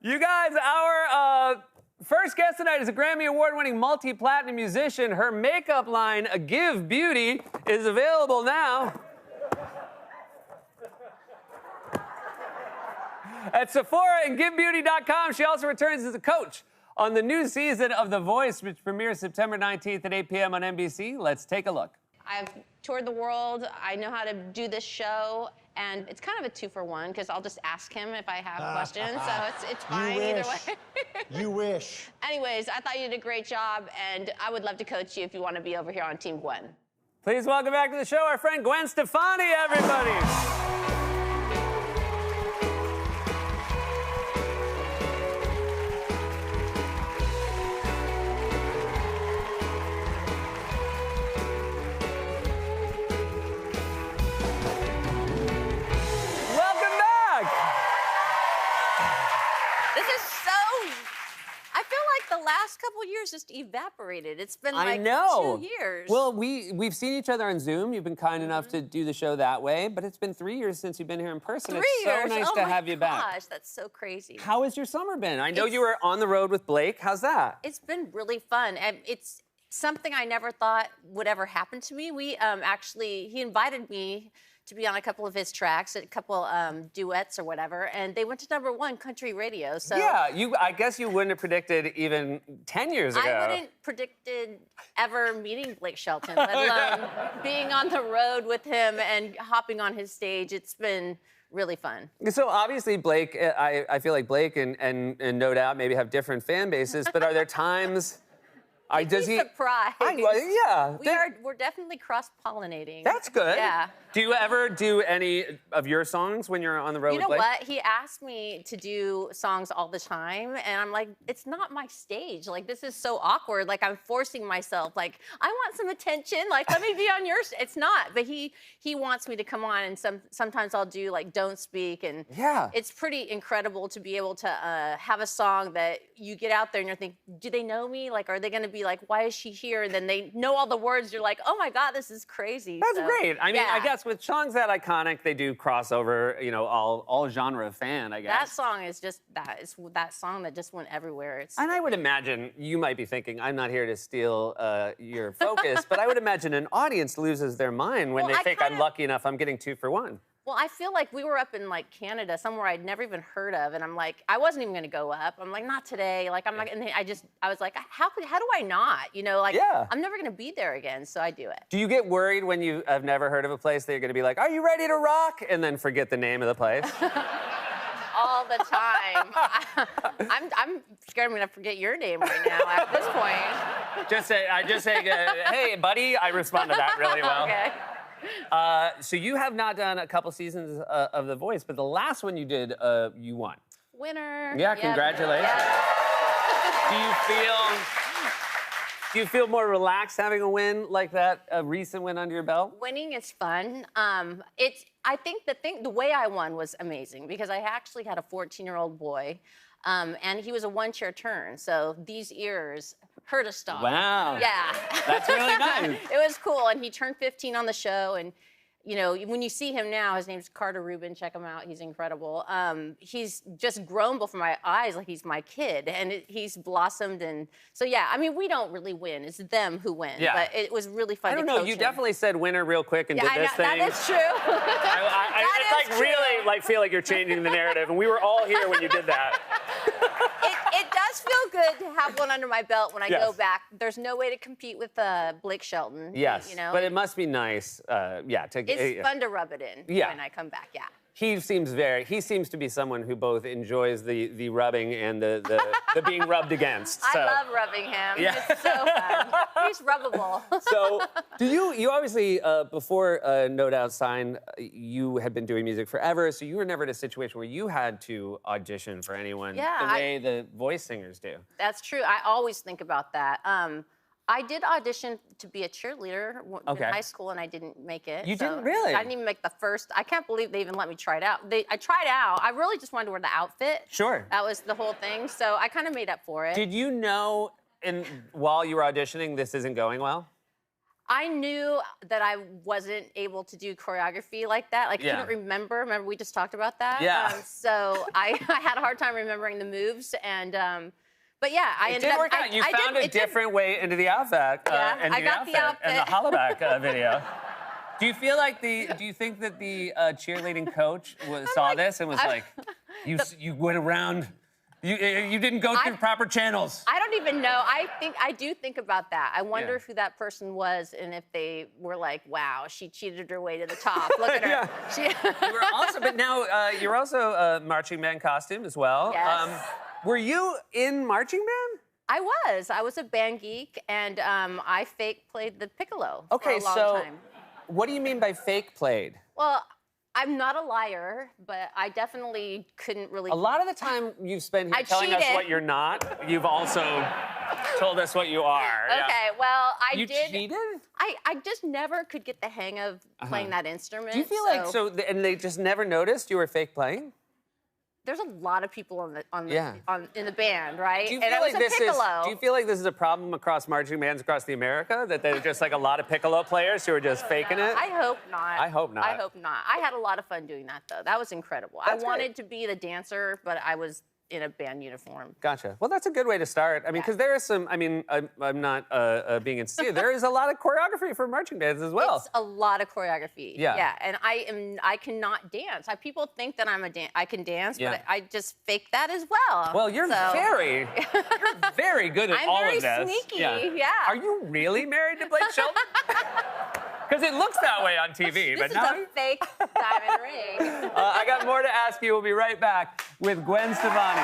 You guys, our first guest tonight is a Grammy Award-winning multi-platinum musician. Her makeup line, Give Beauty, is available now at Sephora and GiveBeauty.com. She also returns as a coach on the new season of The Voice, which premieres September 19th at 8 p.m. on NBC. Let's take a look. I've toured the world. I know how to do this show, and it's kind of a 2-for-1 because I'll just ask him if I have questions, so it's fine either way. You wish. Anyways, I thought you did a great job, and I would love to coach you if you want to be over here on Team Gwen. Please welcome back to the show our friend Gwen Stefani, everybody. The last couple of years just evaporated. It's been like I know. 2 years. Well, we've seen each other on Zoom. You've been kind enough to do the show that way, but it's been 3 years since you've been here in person. 3 it's years. so nice to have you back. Oh my gosh, that's so crazy. How has your summer been? I know you were on the road with Blake. How's that? It's been really fun. And it's something I never thought would ever happen to me. We he invited me to be on a couple of his tracks, a couple duets or whatever, and they went to #1 country radio. So yeah, I guess you wouldn't have predicted even 10 years ago. I wouldn't predicted ever meeting Blake Shelton, let alone being on the road with him and hopping on his stage. It's been really fun. So obviously, Blake, I feel like Blake and No Doubt maybe have different fan bases, but are there times? Does he? Surprised. Yeah. We're definitely cross-pollinating. That's good. Yeah. Do you ever do any of your songs when you're on the road with Blake? You know what? He asked me to do songs all the time, and I'm like, it's not my stage. Like, this is so awkward. Like, I'm forcing myself. Like, I want some attention. Like, let me be on your It's not. But he wants me to come on, and sometimes I'll do, like, Don't Speak. And yeah, it's pretty incredible to be able to have a song that you get out there and you're thinking, do they know me? Like, are they going to be like, why is she here? And then they know all the words. You're like, oh, my God, this is crazy. That's great. I mean, yeah. I guess with songs that iconic, they do crossover, all genre fan, I guess. That song is just that. It's that song that just went everywhere. And I would imagine, you might be thinking, I'm not here to steal your focus, but I would imagine an audience loses their mind when they think I'm lucky enough I'm getting 2-for-1. Well, I feel like we were up in like Canada, somewhere I'd never even heard of, and I'm like, I wasn't even gonna go up. I'm like, not today. Like, I'm not. And I was like, how do I not? Yeah. I'm never gonna be there again, so I do it. Do you get worried when you have never heard of a place that you're gonna be like, are you ready to rock? And then forget the name of the place? All the time. I'm scared I'm gonna forget your name right now at this point. I just say, hey, buddy. I respond to that really well. Okay. So you have not done a couple seasons of The Voice, but the last one you did, you won. Winner. Yeah, yep. Congratulations. Yep. Do you feel more relaxed having a win like that, a recent win under your belt? Winning is fun. I think the way I won was amazing because I actually had a 14-year-old boy, and he was a one-chair turn. So these ears hurt a star. Wow. Yeah. That's really nice. It was cool, and he turned 15 on the show, and when you see him now, his name's Carter Rubin. Check him out. He's incredible. He's just grown before my eyes like he's my kid, and he's blossomed. And so, yeah, I mean, we don't really win. It's them who win. Yeah. But it was really fun I don't to know. coach You him. definitely said winner real quick and did this thing. That is true. I really like feel like you're changing the narrative, and we were all here when you did that. It does feel good to have one under my belt when I go back. There's no way to compete with Blake Shelton. Yes, but it must be nice, It's fun to rub it in when I come back, yeah. He seems to be someone who both enjoys the rubbing and the being rubbed against. So. I love rubbing him. Yeah. It's so fun. He's rubbable. So, you obviously, before No Doubt signed, you had been doing music forever, so you were never in a situation where you had to audition for anyone the way the voice singers do. That's true. I always think about that. I did audition to be a cheerleader in high school, and I didn't make it. You didn't really? I didn't even make the first. I can't believe they even let me try it out. I tried out. I really just wanted to wear the outfit. Sure. That was the whole thing. So I kind of made up for it. Did you know, while you were auditioning, this isn't going well? I knew that I wasn't able to do choreography like that. Like, I couldn't remember. Remember, we just talked about that? Yeah. So I had a hard time remembering the moves. And, but yeah, I ended up... It did work out. You found a different way into the outfit. Yeah, I got the outfit. And the Hollaback video. Do you feel like do you think that the cheerleading coach saw this and was like, you went around... You didn't go through proper channels. I don't even know. I do think about that. I wonder who that person was and if they were like, wow, she cheated her way to the top. Look at her. You were also, but now you're also a marching band costume as well. Yes. Were you in marching band? I was. I was a band geek, and I fake played the piccolo for a long time. What do you mean by fake played? Well, I'm not a liar, but I definitely couldn't really... A lot of the time you've spent here telling us what you're not, you've also told us what you are. Okay, well, I did... You cheated? I just never could get the hang of playing that instrument. Do you feel like... And they just never noticed you were fake playing? There's a lot of people in the band, right? Do you feel do you feel like this is a problem across marching bands across the America? That there's just like a lot of piccolo players who are just faking it? I hope not. I hope not. I hope not. I had a lot of fun doing that, though. That was incredible. I wanted to be the dancer, but I was in a band uniform. Gotcha. Well, that's a good way to start. I mean, because there is some, I mean, I'm not being insincere. There is a lot of choreography for marching bands as well. It's a lot of choreography. Yeah. Yeah, and I cannot dance. People think that I can dance, but I just fake that as well. Well, you're very good at all of this. I'm very sneaky, yeah. Are you really married to Blake Shelton? Because it looks that way on TV. This is a fake diamond ring. I got more to ask you. We'll be right back with Gwen Stefani.